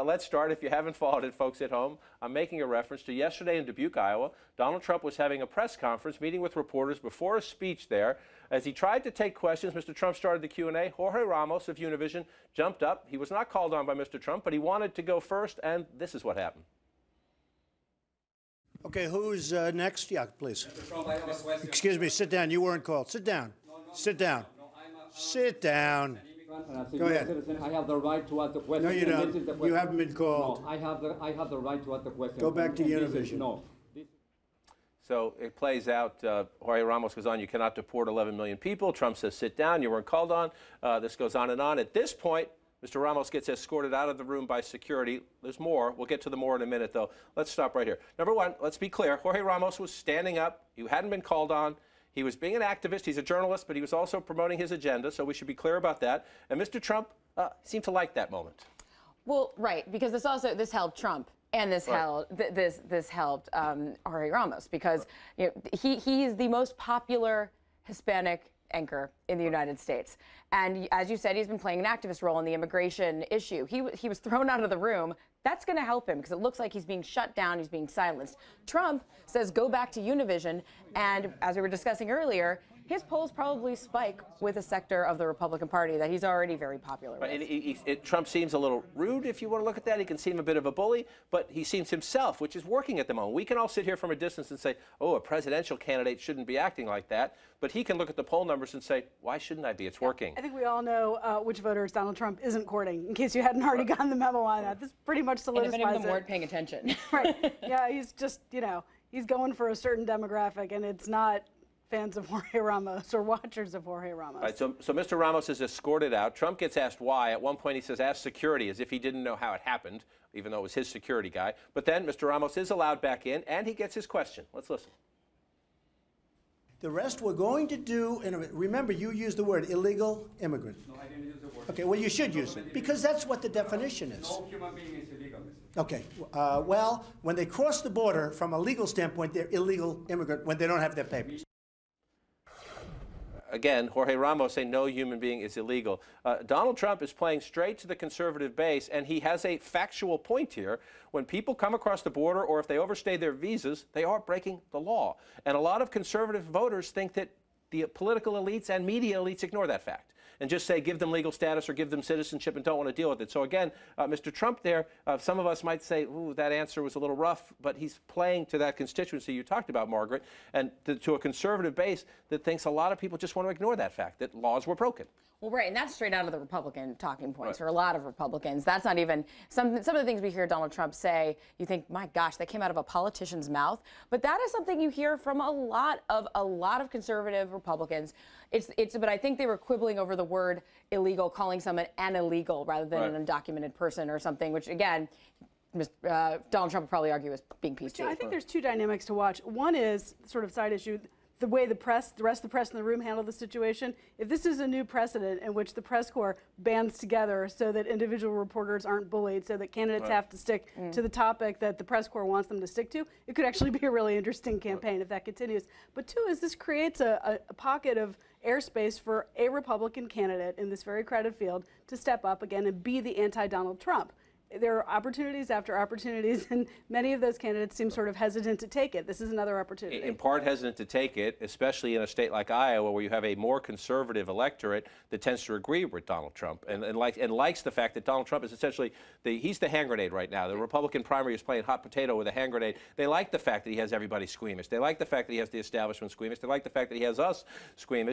Let's start. If you haven't followed it, folks at home, I'm making a reference to yesterday in Dubuque, Iowa. Donald Trump was having a press conference, meeting with reporters before a speech there. As he tried to take questions, Mr. Trump started the Q&A. Jorge Ramos of Univision jumped up. He was not called on by Mr. Trump, but he wanted to go first, and this is what happened. Okay, who's next? Yeah, please. Excuse me, sit down. You weren't called. Sit down. Sit down. Sit down. Go ahead. I have the right to ask the question. No, you don't. You haven't been called. No, I have the right to ask the question. Go back to Univision. No. So it plays out. Jorge Ramos goes on, you cannot deport 11 million people. Trump says, sit down. You weren't called on. This goes on and on. At this point, Mr. Ramos gets escorted out of the room by security. There's more. We'll get to the more in a minute, though. Let's stop right here. Number one, let's be clear. Jorge Ramos was standing up. He hadn't been called on. He was being an activist. He's a journalist, but he was also promoting his agenda, so we should be clear about that. And Mr. Trump seemed to like that moment. Well, right, because this helped Trump. And this helped Jorge Ramos because he is the most popular Hispanic anchor in the United States. And as you said, he's been playing an activist role in the immigration issue. He was thrown out of the room. That's going to help him because it looks like he's being shut down. He's being silenced. Trump says go back to Univision. And as we were discussing earlier, his polls probably spike with a sector of the Republican Party that he's already very popular with. And Trump seems a little rude, if you want to look at that. He can seem a bit of a bully, but he seems himself, which is working at the moment. We can all sit here from a distance and say, oh, a presidential candidate shouldn't be acting like that. But he can look at the poll numbers and say, why shouldn't I be? It's working. I think we all know which voters Donald Trump isn't courting, in case you hadn't already gotten the memo on that. This pretty much solidifies it. And if any of them weren't paying attention. Right. Yeah, he's just, he's going for a certain demographic, and it's not fans of Jorge Ramos or watchers of Jorge Ramos. Right, so Mr. Ramos is escorted out. Trump gets asked why. At one point he says, ask security, as if he didn't know how it happened, even though it was his security guy. But then Mr. Ramos is allowed back in, and he gets his question. Let's listen. The rest we're going to do, and remember, you used the word illegal immigrant. No, I didn't use the word. Okay, well, you should use it, because that's what the definition is. No human being is illegal. Okay, well, when they cross the border, from a legal standpoint, they're illegal immigrant when they don't have their papers. Again, Jorge Ramos saying no human being is illegal. Donald Trump is playing straight to the conservative base, and he has a factual point here. When people come across the border or if they overstay their visas, they are breaking the law. And a lot of conservative voters think that the political elites and media elites ignore that fact and just say give them legal status or give them citizenship and don't want to deal with it. So again, Mr. Trump there, some of us might say, ooh, that answer was a little rough, but he's playing to that constituency you talked about, Margaret, and to a conservative base that thinks a lot of people just want to ignore that fact, that laws were broken. Well, right, and that's straight out of the Republican talking points for a lot of Republicans. That's not even some of the things we hear Donald Trump say. You think, my gosh, that came out of a politician's mouth. But that is something you hear from a lot of conservative Republicans. But I think they were quibbling over the word illegal, calling someone an illegal rather than an undocumented person or something, which again, Donald Trump would probably argue as being PC. I think there's two dynamics to watch. One is sort of side issue. The way the rest of the press in the room handled the situation. If this is a new precedent in which the press corps bands together so that individual reporters aren't bullied, so that candidates have to stick to the topic that the press corps wants them to stick to, it could actually be a really interesting campaign if that continues. But two is this creates a pocket of airspace for a Republican candidate in this very crowded field to step up again and be the anti-Donald Trump. There are opportunities after opportunities, and many of those candidates seem sort of hesitant to take it. This is another opportunity. In part hesitant to take it, especially in a state like Iowa, where you have a more conservative electorate that tends to agree with Donald Trump and likes the fact that Donald Trump is essentially he's the hand grenade right now. The Republican primary is playing hot potato with a hand grenade. They like the fact that he has everybody squeamish. They like the fact that he has the establishment squeamish. They like the fact that he has us squeamish.